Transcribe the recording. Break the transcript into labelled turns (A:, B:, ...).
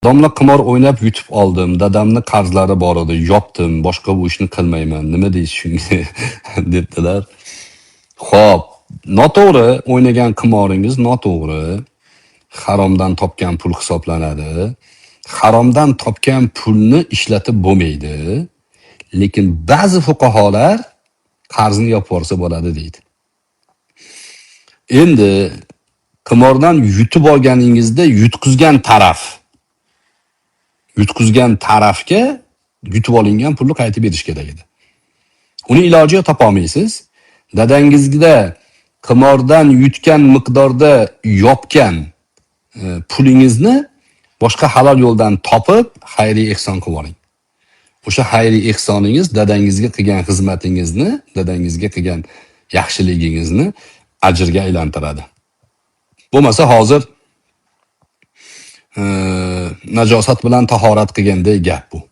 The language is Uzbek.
A: Domla qimor o'ynab yutib oldim. Dadamni qarzlari bor edi, yopdim. Boshqa bu ishni qilmayman. Nima deysiz shunga? Debdilar. Xo'p, noto'g'ri o'ynagan qimoringiz noto'g'ri. Haromdan topgan pul hisoblanadi. Haromdan topgan pulni ishlatib bo'lmaydi. Lekin ba'zi fuqaholar qarzni yopib yuborsa bo'ladi deydi. Endi qimordan yutib olganingizda yutqizgan tarafga yutib olingan pulni qaytib berish kerak edi. Uni iloji yo'q, topa olmaysiz. Dadangizda qimordan yutgan miqdorda yopgan pulingizni boshqa halol yo'ldan topib, xayriy ehson qilib oling. O'sha xayriy ehsoningiz dadangizga qilgan xizmatingizni, dadangizga qilgan yaxshiligingizni ajrga aylantiradi. Bo'lmasa hozir najosat bilan tahorat qilganday gap bu.